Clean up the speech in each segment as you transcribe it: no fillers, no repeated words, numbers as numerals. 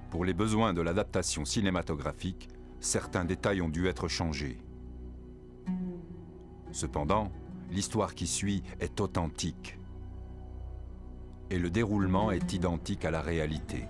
Pour les besoins de l'adaptation cinématographique, certains détails ont dû être changés. Cependant, l'histoire qui suit est authentique. Et le déroulement est identique à la réalité.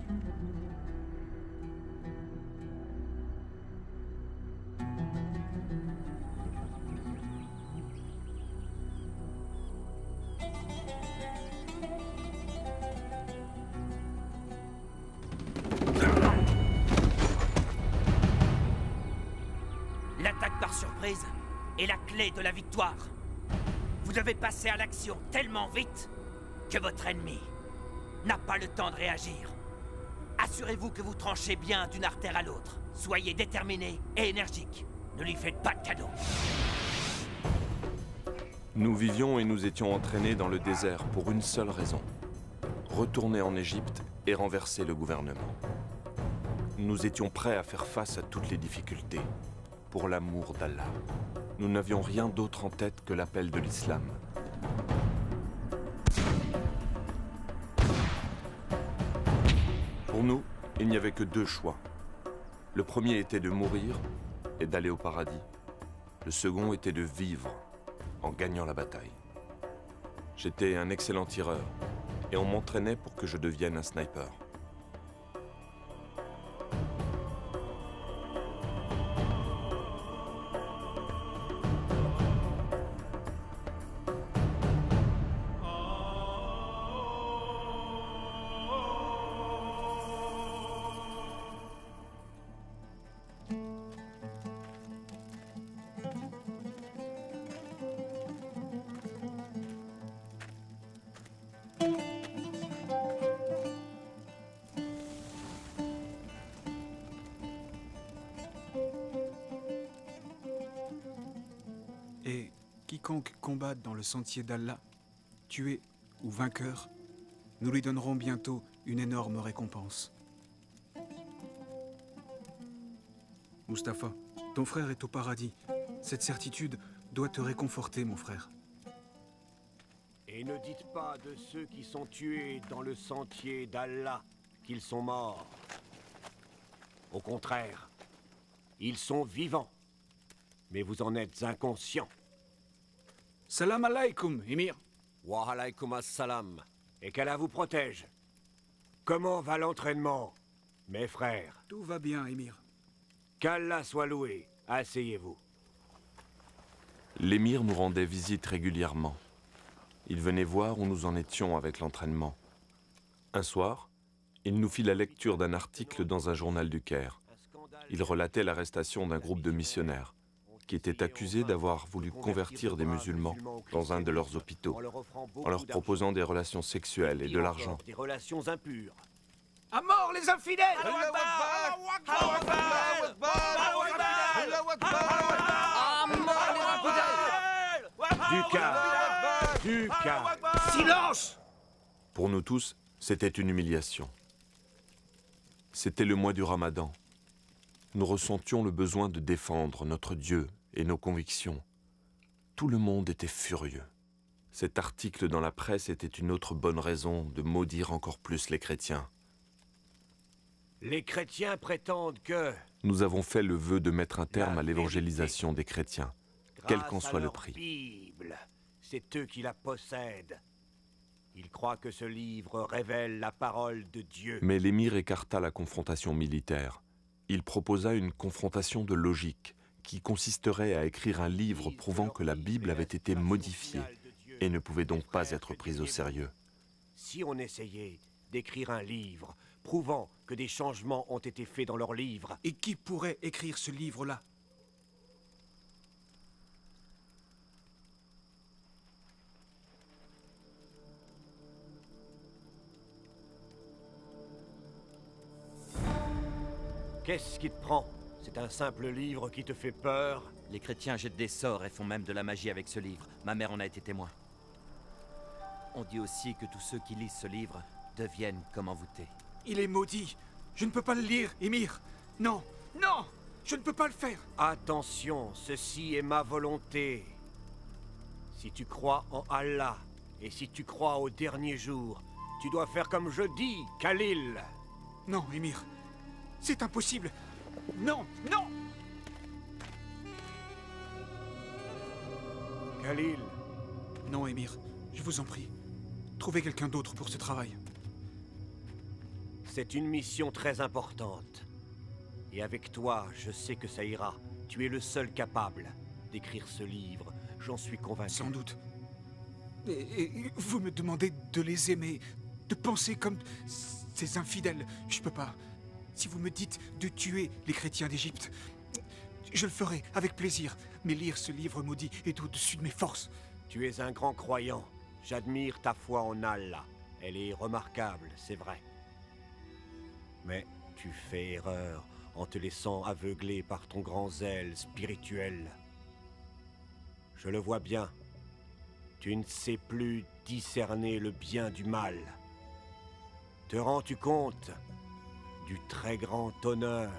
L'attaque par surprise est la clé de la victoire. Vous devez passer à l'action tellement vite que votre ennemi n'a pas le temps de réagir. Assurez-vous que vous tranchez bien d'une artère à l'autre. Soyez déterminé et énergique. Ne lui faites pas de cadeaux. Nous vivions et nous étions entraînés dans le désert pour une seule raison. Retourner en Égypte et renverser le gouvernement. Nous étions prêts à faire face à toutes les difficultés. Pour l'amour d'Allah. Nous n'avions rien d'autre en tête que l'appel de l'islam. Pour nous, il n'y avait que deux choix. Le premier était de mourir et d'aller au paradis. Le second était de vivre en gagnant la bataille. J'étais un excellent tireur et on m'entraînait pour que je devienne un sniper. Et quiconque combatte dans le sentier d'Allah, tué ou vainqueur, nous lui donnerons bientôt une énorme récompense. Mustapha, ton frère est au paradis. Cette certitude doit te réconforter, mon frère. Et ne dites pas de ceux qui sont tués dans le sentier d'Allah qu'ils sont morts. Au contraire, ils sont vivants. Mais vous en êtes inconscients. Salam alaikum, Émir. Wa alaykum as-salam. Et qu'Allah vous protège. Comment va l'entraînement, mes frères? Tout va bien, Émir. Qu'Allah soit loué. Asseyez-vous. L'émir nous rendait visite régulièrement. Il venait voir où nous en étions avec l'entraînement. Un soir, il nous fit la lecture d'un article dans un journal du Caire. Il relatait l'arrestation d'un groupe de missionnaires qui étaient accusés d'avoir voulu convertir des musulmans dans un de leurs hôpitaux, en leur proposant des relations sexuelles et de l'argent. Des relations impures. À mort les infidèles! Du calme. Du calme. Silence! Pour nous tous, c'était une humiliation. C'était le mois du Ramadan. Nous ressentions le besoin de défendre notre Dieu et nos convictions. Tout le monde était furieux. Cet article dans la presse était une autre bonne raison de maudire encore plus les chrétiens. Les chrétiens prétendent que, Nous avons fait le vœu de mettre un terme à l'évangélisation des chrétiens, quel qu'en grâce à soit le leur prix. Bible, c'est eux qui la possèdent. Ils croient que ce livre révèle la parole de Dieu. Mais l'émir écarta la confrontation militaire. Il proposa une confrontation de logique, qui consisterait à écrire un livre prouvant que la Bible avait été modifiée et ne pouvait donc pas être prise au sérieux. Si on essayait d'écrire un livre prouvant que des changements ont été faits dans leur livre, Et qui pourrait écrire ce livre-là? qu'est-ce qui te prend? C'est un simple livre qui te fait peur? Les chrétiens jettent des sorts et font même de la magie avec ce livre. Ma mère en a été témoin. On dit aussi que tous ceux qui lisent ce livre deviennent comme envoûtés. Il est maudit. Je ne peux pas le lire, Émir. Non, non, je ne peux pas le faire. Attention, ceci est ma volonté. Si tu crois en Allah, et si tu crois au dernier jour, tu dois faire comme je dis, Khalil. Non, Émir. C'est impossible. Non, non. Khalil, Non, Émir, je vous en prie. Trouvez quelqu'un d'autre pour ce travail. c'est une mission très importante. Et avec toi, je sais que ça ira. Tu es le seul capable d'écrire ce livre, j'en suis convaincu. Sans doute. Et vous me demandez de les aimer, de penser comme ces infidèles. Je peux pas. Si vous me dites de tuer les chrétiens d'Égypte, je le ferai avec plaisir. Mais lire ce livre maudit est au-dessus de mes forces. Tu es un grand croyant. J'admire ta foi en Allah. Elle est remarquable, c'est vrai. Mais tu fais erreur en te laissant aveugler par ton grand zèle spirituel. Je le vois bien. Tu ne sais plus discerner le bien du mal. Te rends-tu compte du très grand honneur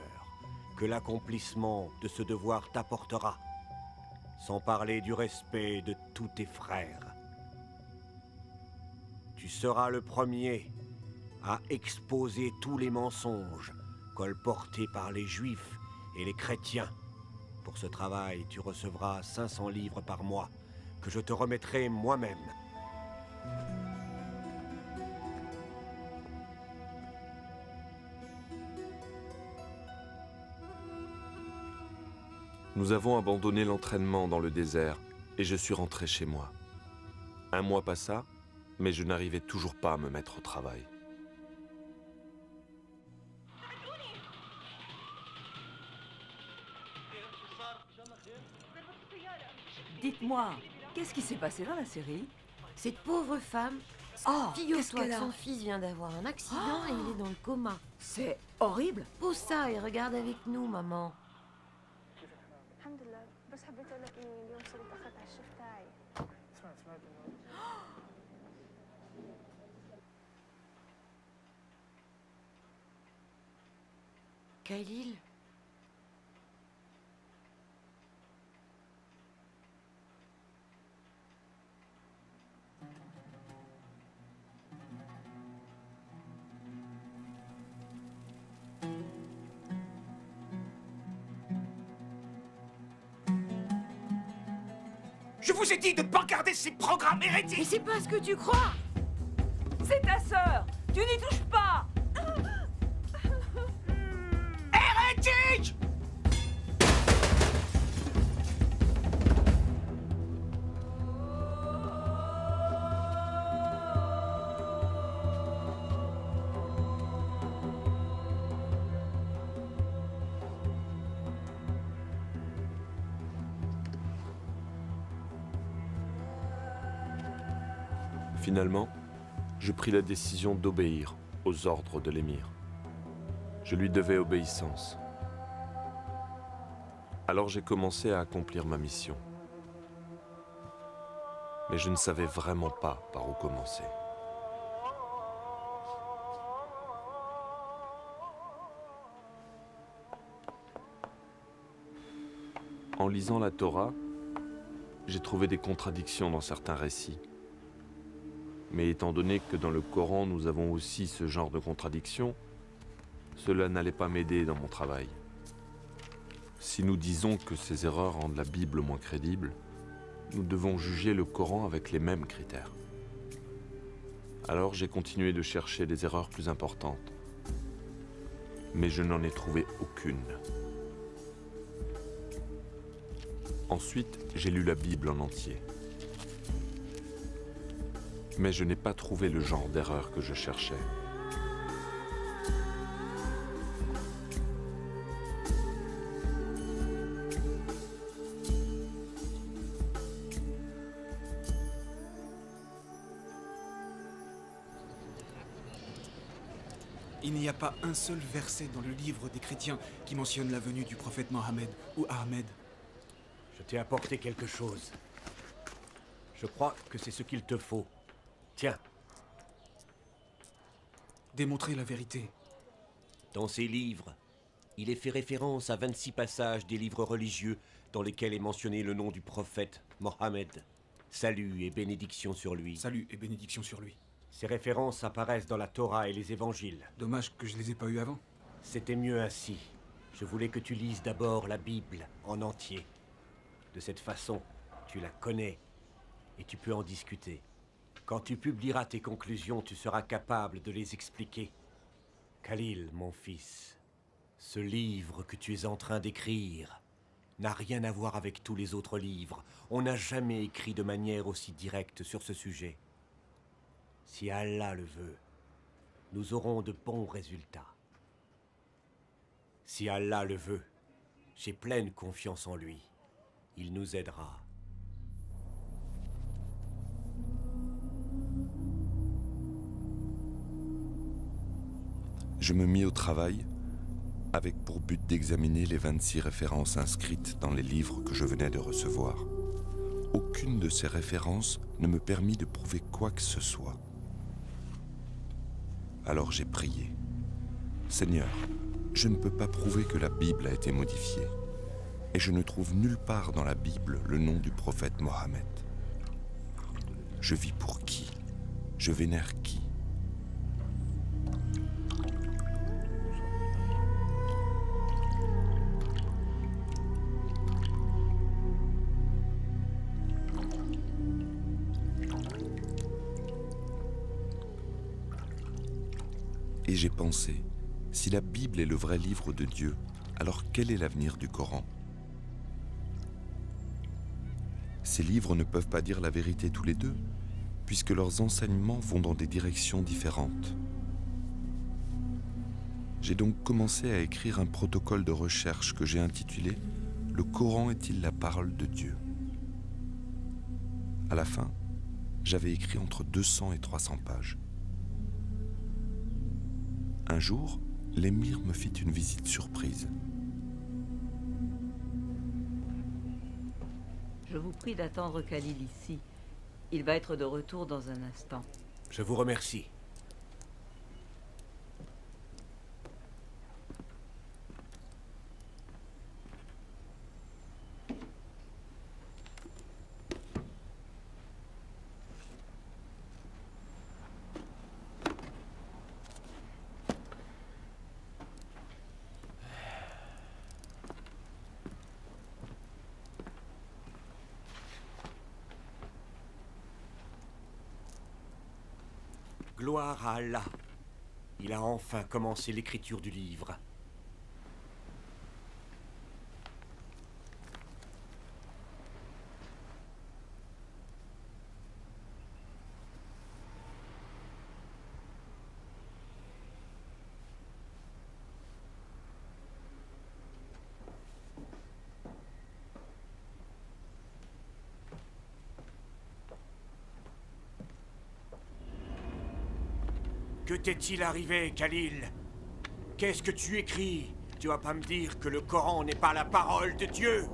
que l'accomplissement de ce devoir t'apportera, sans parler du respect de tous tes frères? Tu seras le premier à exposer tous les mensonges colportés par les Juifs et les chrétiens. Pour ce travail, tu recevras 500 livres par mois, que je te remettrai moi-même. Nous avons abandonné l'entraînement dans le désert et je suis rentré chez moi. Un mois passa, mais je n'arrivais toujours pas à me mettre au travail. Dites-moi, qu'est-ce qui s'est passé dans la série? Cette pauvre femme, Oh, qu'est-ce figure-toi qu'elle que a? son fils vient d'avoir un accident et il est dans le coma. C'est horrible. Pose ça et regarde avec nous, maman. الحمد لله بس حبيت اقول لك اني اليوم صرت اخذت على الشيف تاعي سمعت انه Khalil, Je vous ai dit de ne pas regarder ces programmes mais hérétiques. c'est pas ce que tu crois. C'est ta sœur. Tu n'y touches pas. Hérétiques! Finalement, je pris la décision d'obéir aux ordres de l'émir. Je lui devais obéissance. Alors j'ai commencé à accomplir ma mission. Mais je ne savais vraiment pas par où commencer. En lisant la Torah, j'ai trouvé des contradictions dans certains récits. Mais étant donné que dans le Coran nous avons aussi ce genre de contradictions, cela n'allait pas m'aider dans mon travail. Si nous disons que ces erreurs rendent la Bible moins crédible, nous devons juger le Coran avec les mêmes critères. Alors j'ai continué de chercher des erreurs plus importantes. Mais je n'en ai trouvé aucune. Ensuite, j'ai lu la Bible en entier. Mais je n'ai pas trouvé le genre d'erreur que je cherchais. Il n'y a pas un seul verset dans le livre des chrétiens qui mentionne la venue du prophète Mohammed ou Ahmed. Je t'ai apporté quelque chose. Je crois que c'est ce qu'il te faut. Tiens, Démontrer la vérité. dans ces livres, il est fait référence à 26 passages des livres religieux dans lesquels est mentionné le nom du prophète Mohammed. Salut et bénédiction sur lui. Salut et bénédiction sur lui. Ces références apparaissent dans la Torah et les évangiles. Dommage que je les ai pas eus avant. C'était mieux ainsi. Je voulais que tu lises d'abord la Bible en entier. De cette façon, tu la connais et tu peux en discuter. Quand tu publieras tes conclusions, tu seras capable de les expliquer. Khalil, mon fils, ce livre que tu es en train d'écrire n'a rien à voir avec tous les autres livres. On n'a jamais écrit de manière aussi directe sur ce sujet. Si Allah le veut, nous aurons de bons résultats. Si Allah le veut, j'ai pleine confiance en lui. Il nous aidera. Je me mis au travail avec pour but d'examiner les 26 références inscrites dans les livres que je venais de recevoir. Aucune de ces références ne me permit de prouver quoi que ce soit. Alors j'ai prié. Seigneur, je ne peux pas prouver que la Bible a été modifiée. Et je ne trouve nulle part dans la Bible le nom du prophète Mohammed. Je vis pour qui? Je vénère qui? Et j'ai pensé, si la Bible est le vrai livre de Dieu, alors quel est l'avenir du Coran? Ces livres ne peuvent pas dire la vérité tous les deux, puisque leurs enseignements vont dans des directions différentes. J'ai donc commencé à écrire un protocole de recherche que j'ai intitulé « Le Coran est-il la parole de Dieu ?» À la fin, j'avais écrit entre 200 et 300 pages. Un jour, l'émir me fit une visite surprise. Je vous prie d'attendre Khalil ici. Il va être de retour dans un instant. Je vous remercie. Gloire à Allah. Il a enfin commencé l'écriture du livre. Que t'est-il arrivé, Khalil? Qu'est-ce que tu écris? Tu vas pas me dire que le Coran n'est pas la parole de Dieu?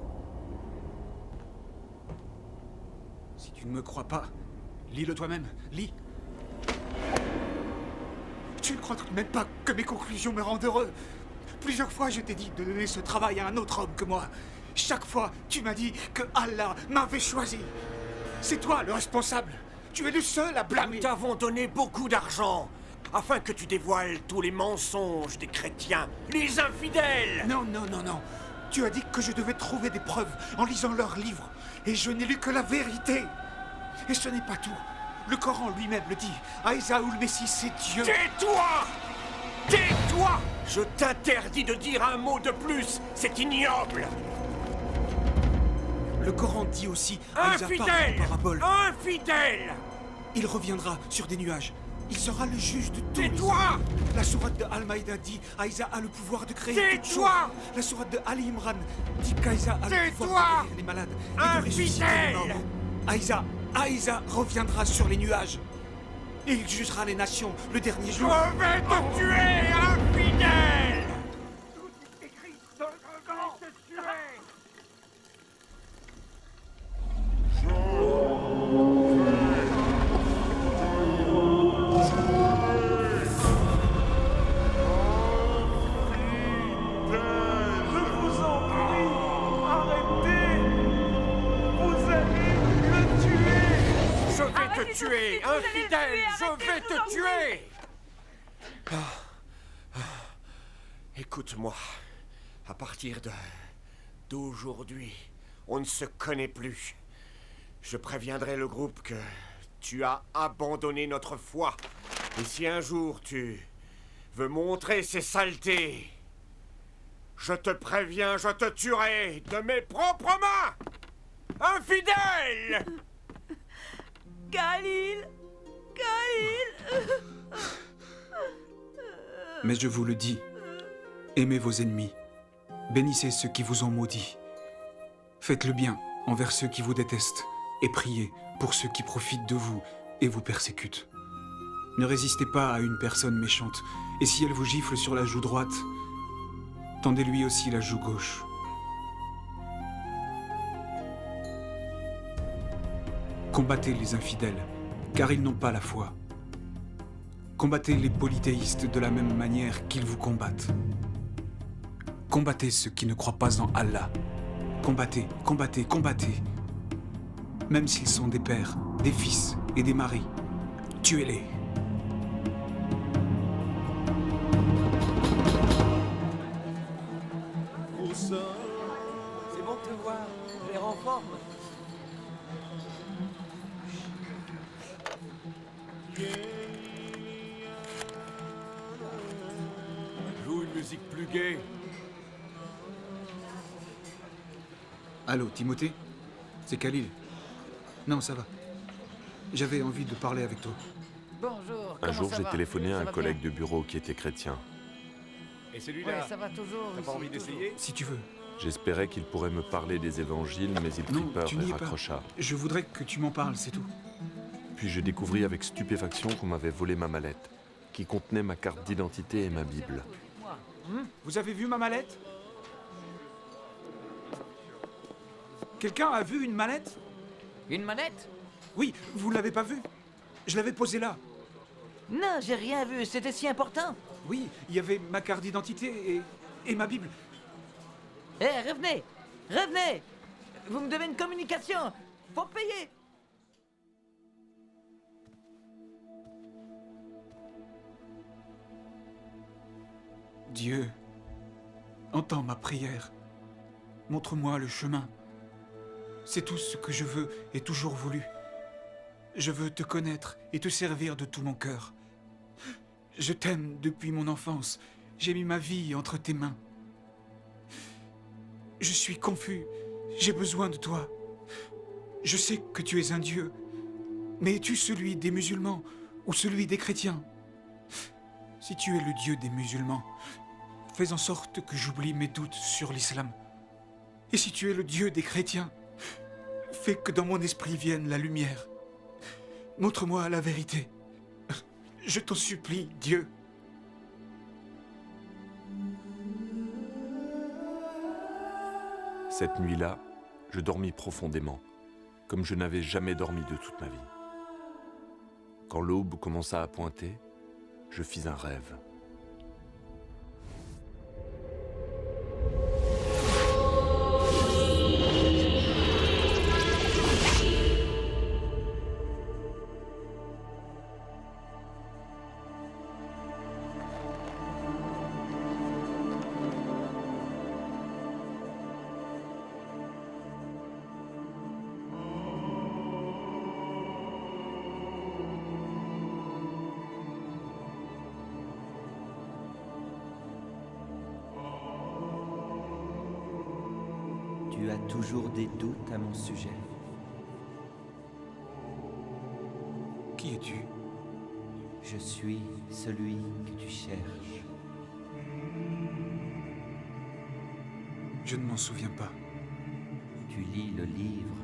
Si tu ne me crois pas, lis-le toi-même, lis. Tu ne crois tout de même pas que mes conclusions me rendent heureux? Plusieurs fois, je t'ai dit de donner ce travail à un autre homme que moi. Chaque fois, tu m'as dit que Allah m'avait choisi. C'est toi le responsable. Tu es le seul à blâmer. Nous t'avons donné beaucoup d'argent afin que tu dévoiles tous les mensonges des chrétiens, les infidèles. Non. Tu as dit que je devais trouver des preuves en lisant leurs livres. Et je n'ai lu que la vérité. Et ce n'est pas tout. Le Coran lui-même le dit. Aïssa ou le Messie, c'est Dieu. Tais-toi! Tais-toi! Je t'interdis de dire un mot de plus. C'est ignoble. Le Coran dit aussi Aïssa parle en parabole. Infidèle! Il reviendra sur des nuages. Il sera le juge de tous les Tais-toi! hommes. La sourate de Al-Maïda dit Aïssa a le pouvoir de créer toutes choses. Tais-toi! La sourate de Ali Imran dit qu'Aïssa a le pouvoir de guérir les malades et de ressusciter les morts. Aïssa reviendra sur les nuages. Et il jugera les nations le dernier jour. Je vais te tuer, infidèle! Tout est écrit dans le Coran. Je vais te tuer! Tuer, infidèle, je vais te tuer! Écoute-moi. À partir d'aujourd'hui, on ne se connaît plus. Je préviendrai le groupe que tu as abandonné notre foi. Et si un jour tu veux montrer ces saletés, je te préviens, je te tuerai de mes propres mains! Infidèle! Khalil! Khalil! Mais je vous le dis, aimez vos ennemis, bénissez ceux qui vous ont maudits, faites le bien envers ceux qui vous détestent, et priez pour ceux qui profitent de vous et vous persécutent. Ne résistez pas à une personne méchante, et si elle vous gifle sur la joue droite, tendez-lui aussi la joue gauche. Combattez les infidèles, car ils n'ont pas la foi. Combattez les polythéistes de la même manière qu'ils vous combattent. Combattez ceux qui ne croient pas en Allah. Combattez, combattez, combattez. Même s'ils sont des pères, des fils et des maris, tuez-les. C'est bon de te voir. Je les renforme. Joue une musique plus gaie. Allô, Timothée? C'est Khalil. Non, ça va. J'avais envie de parler avec toi. Bonjour. Un jour, j'ai téléphoné à un collègue de bureau qui était chrétien. Et celui-là, ça va toujours. t'as pas envie d'essayer? Si tu veux. J'espérais qu'il pourrait me parler des évangiles, mais il prit Non, peur tu et n'y es pas. raccrocha. Je voudrais que tu m'en parles, c'est tout. Puis je découvris avec stupéfaction qu'on m'avait volé ma mallette, qui contenait ma carte d'identité et ma Bible. Vous avez vu ma mallette? Quelqu'un a vu une mallette? Une manette? Oui, vous l'avez pas vue? Je l'avais posée là. Non, j'ai rien vu. C'était si important. Oui, il y avait ma carte d'identité et ma Bible. Eh, revenez! Revenez! Vous me devez une communication. Faut payer. Dieu, entends ma prière. Montre-moi le chemin. C'est tout ce que je veux et toujours voulu. Je veux te connaître et te servir de tout mon cœur. Je t'aime depuis mon enfance. J'ai mis ma vie entre tes mains. Je suis confus. J'ai besoin de toi. Je sais que tu es un Dieu. Mais es-tu celui des musulmans ou celui des chrétiens? Si tu es le Dieu des musulmans, fais en sorte que j'oublie mes doutes sur l'islam. Et si tu es le Dieu des chrétiens, fais que dans mon esprit vienne la lumière. Montre-moi la vérité. Je t'en supplie, Dieu. Cette nuit-là, je dormis profondément, comme je n'avais jamais dormi de toute ma vie. Quand l'aube commença à pointer, je fis un rêve. Tu as toujours des doutes à mon sujet. Qui es-tu? Je suis celui que tu cherches. Je ne m'en souviens pas. Tu lis le livre.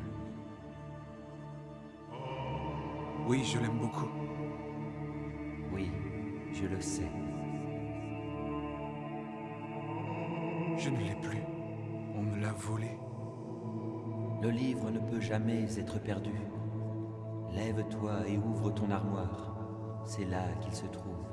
Oui, je l'aime beaucoup. Oui, je le sais. Je ne l'ai plus. On me l'a volé. Le livre ne peut jamais être perdu. Lève-toi et ouvre ton armoire. C'est là qu'il se trouve.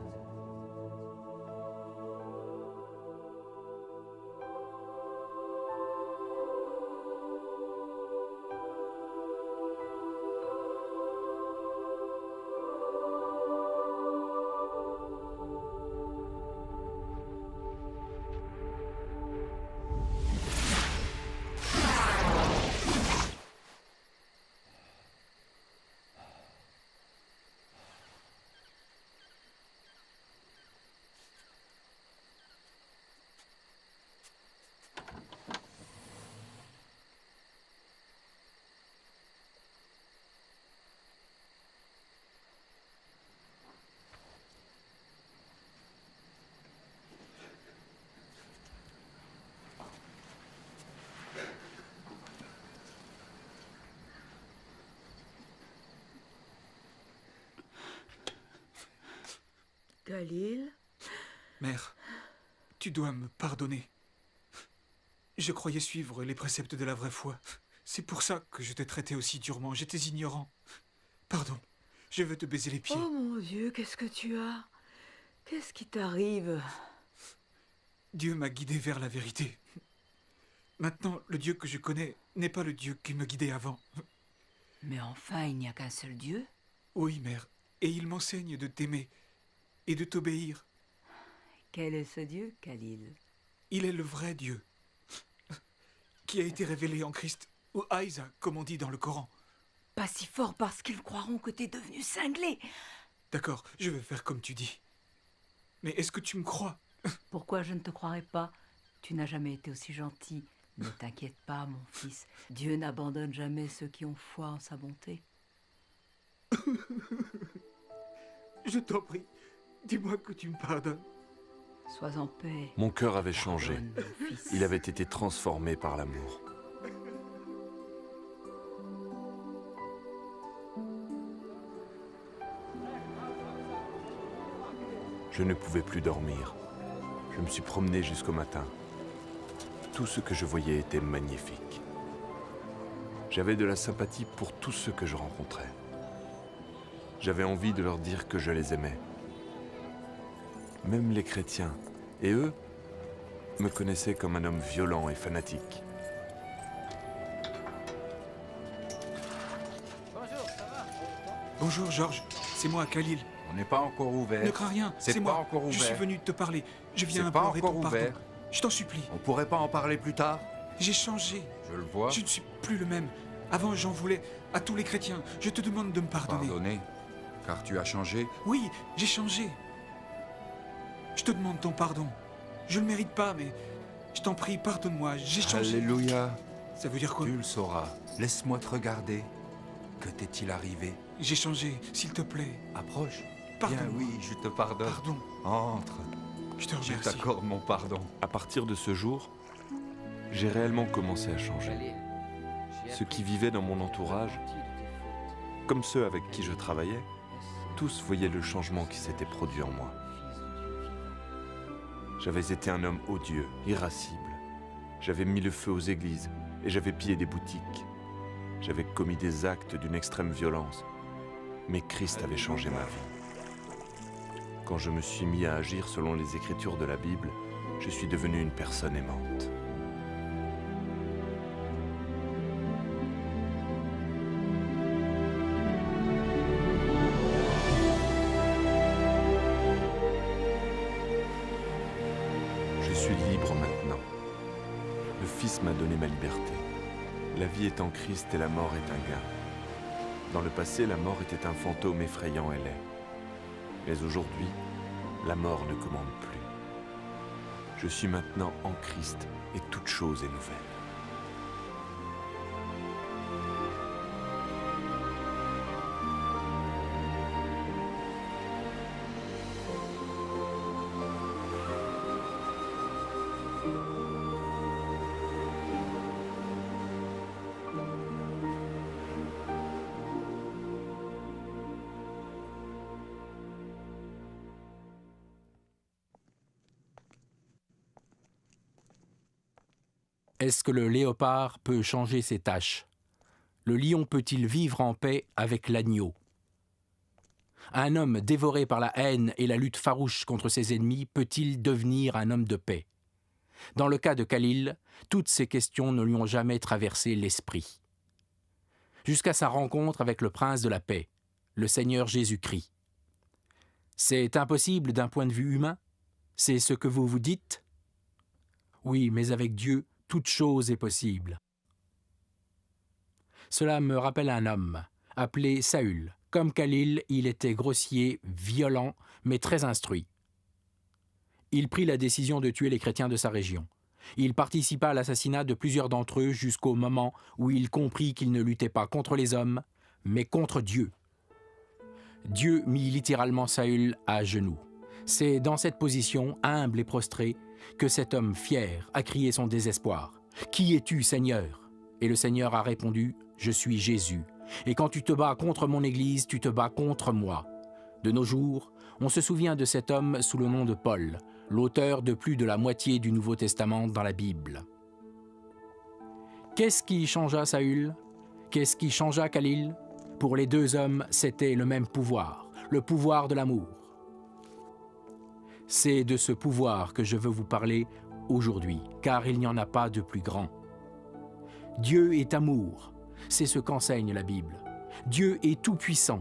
Khalil? Mère, tu dois me pardonner. Je croyais suivre les préceptes de la vraie foi. C'est pour ça que je t'ai traité aussi durement. J'étais ignorant. Pardon, je veux te baiser les pieds. Oh mon Dieu, qu'est-ce que tu as? Qu'est-ce qui t'arrive? Dieu m'a guidé vers la vérité. Maintenant, le Dieu que je connais n'est pas le Dieu qui me guidait avant. Mais enfin, il n'y a qu'un seul Dieu. Oui, mère, et il m'enseigne de t'aimer et de t'obéir. Quel est ce Dieu, Khalil? Il est le vrai Dieu, qui a été révélé en Christ, ou Aïsa, comme on dit dans le Coran. Pas si fort parce qu'ils croiront que t'es devenu cinglé. D'accord, je vais faire comme tu dis. Mais est-ce que tu me crois? Pourquoi je ne te croirais pas? Tu n'as jamais été aussi gentil. Ne t'inquiète pas, mon fils. Dieu n'abandonne jamais ceux qui ont foi en sa bonté. Je t'en prie, dis-moi que tu me pardonnes. Sois en paix. Mon cœur avait changé. Pardonne, mon fils. Il avait été transformé par l'amour. Je ne pouvais plus dormir. Je me suis promené jusqu'au matin. Tout ce que je voyais était magnifique. J'avais de la sympathie pour tous ceux que je rencontrais. J'avais envie de leur dire que je les aimais. Même les chrétiens, et eux, me connaissaient comme un homme violent et fanatique. Bonjour, Georges. C'est moi, Khalil. On n'est pas encore ouvert. Ne crains rien, C'est c'est pas moi. encore Je suis ouvert. venu te parler. Je viens C'est un pas peu implorer encore ton pardon. ouvert. Je t'en supplie. On pourrait pas en parler plus tard? J'ai changé. Je le vois. Je ne suis plus le même. Avant, j'en voulais à tous les chrétiens. Je te demande de me pardonner. Pardonner, car tu as changé. Oui, j'ai changé. Je te demande ton pardon. Je ne le mérite pas, mais je t'en prie, pardonne-moi. J'ai changé. Alléluia. Ça veut dire quoi? Tu le sauras. Laisse-moi te regarder. Que t'est-il arrivé? J'ai changé, s'il te plaît. Approche. Pardon. Bien oui, je te pardonne. Pardon. Entre. Je te Je remercie. t'accorde mon pardon. À partir de ce jour, j'ai réellement commencé à changer. Ceux qui vivaient dans mon entourage, comme ceux avec qui je travaillais, tous voyaient le changement qui s'était produit en moi. J'avais été un homme odieux, irascible. J'avais mis le feu aux églises et j'avais pillé des boutiques. J'avais commis des actes d'une extrême violence. Mais Christ avait changé ma vie. Quand je me suis mis à agir selon les Écritures de la Bible, je suis devenu une personne aimante. Je suis libre maintenant. Le Fils m'a donné ma liberté. La vie est en Christ et la mort est un gain. Dans le passé, la mort était un fantôme effrayant et laid. Mais aujourd'hui, la mort ne commande plus. Je suis maintenant en Christ et toute chose est nouvelle. Est-ce que le léopard peut changer ses taches? Le lion peut-il vivre en paix avec l'agneau? Un homme dévoré par la haine et la lutte farouche contre ses ennemis peut-il devenir un homme de paix? Dans le cas de Khalil, toutes ces questions ne lui ont jamais traversé l'esprit. Jusqu'à sa rencontre avec le prince de la paix, le Seigneur Jésus-Christ. C'est impossible d'un point de vue humain? C'est ce que vous vous dites? Oui, mais avec Dieu, toute chose est possible. Cela me rappelle un homme, appelé Saül. Comme Khalil, il était grossier, violent, mais très instruit. Il prit la décision de tuer les chrétiens de sa région. Il participa à l'assassinat de plusieurs d'entre eux jusqu'au moment où il comprit qu'il ne luttait pas contre les hommes, mais contre Dieu. Dieu mit littéralement Saül à genoux. C'est dans cette position, humble et prostré, que cet homme fier a crié son désespoir. « Qui es-tu, Seigneur ?» Et le Seigneur a répondu « Je suis Jésus. Et quand tu te bats contre mon Église, tu te bats contre moi. » De nos jours, On se souvient de cet homme sous le nom de Paul, l'auteur de plus de la moitié du Nouveau Testament dans la Bible. Qu'est-ce qui changea Saül? Qu'est-ce qui changea Khalil? Pour les deux hommes, c'était le même pouvoir, le pouvoir de l'amour. C'est de ce pouvoir que je veux vous parler aujourd'hui, car il n'y en a pas de plus grand. Dieu est amour, c'est ce qu'enseigne la Bible. Dieu est tout-puissant.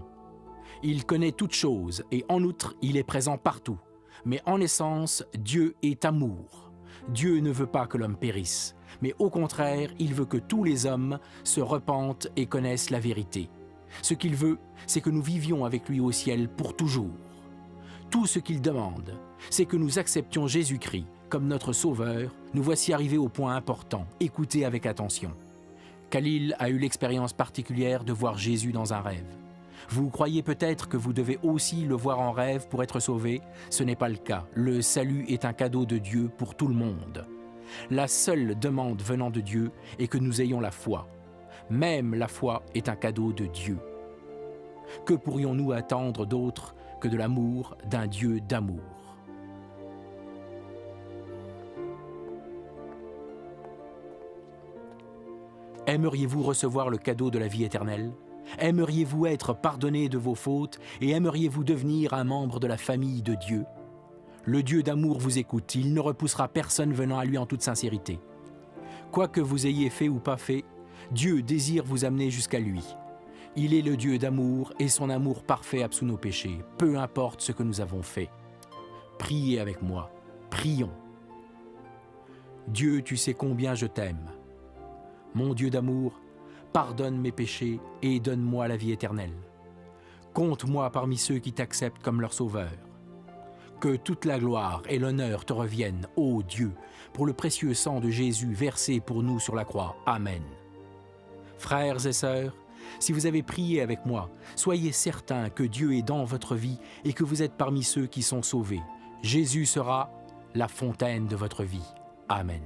Il connaît toutes choses et en outre, il est présent partout. Mais en essence, Dieu est amour. Dieu ne veut pas que l'homme périsse, mais au contraire, il veut que tous les hommes se repentent et connaissent la vérité. Ce qu'il veut, c'est que nous vivions avec lui au ciel pour toujours. Tout ce qu'il demande, c'est que nous acceptions Jésus-Christ comme notre Sauveur. Nous voici arrivés au point important. Écoutez avec attention. Khalil a eu l'expérience particulière de voir Jésus dans un rêve. Vous croyez peut-être que vous devez aussi le voir en rêve pour être sauvé? Ce n'est pas le cas. Le salut est un cadeau de Dieu pour tout le monde. La seule demande venant de Dieu est que nous ayons la foi. Même la foi est un cadeau de Dieu. Que pourrions-nous attendre d'autre que de l'amour d'un Dieu d'amour? Aimeriez-vous recevoir le cadeau de la vie éternelle? Aimeriez-vous être pardonné de vos fautes et aimeriez-vous devenir un membre de la famille de Dieu? Le Dieu d'amour vous écoute, il ne repoussera personne venant à lui en toute sincérité. Quoi que vous ayez fait ou pas fait, Dieu désire vous amener jusqu'à lui. Il est le Dieu d'amour et son amour parfait absout nos péchés, peu importe ce que nous avons fait. Priez avec moi, prions. Dieu, tu sais combien je t'aime. Mon Dieu d'amour, pardonne mes péchés et donne-moi la vie éternelle. Compte-moi parmi ceux qui t'acceptent comme leur sauveur. Que toute la gloire et l'honneur te reviennent, ô Dieu, pour le précieux sang de Jésus versé pour nous sur la croix. Amen. Frères et sœurs, si vous avez prié avec moi, soyez certains que Dieu est dans votre vie et que vous êtes parmi ceux qui sont sauvés. Jésus sera la fontaine de votre vie. Amen.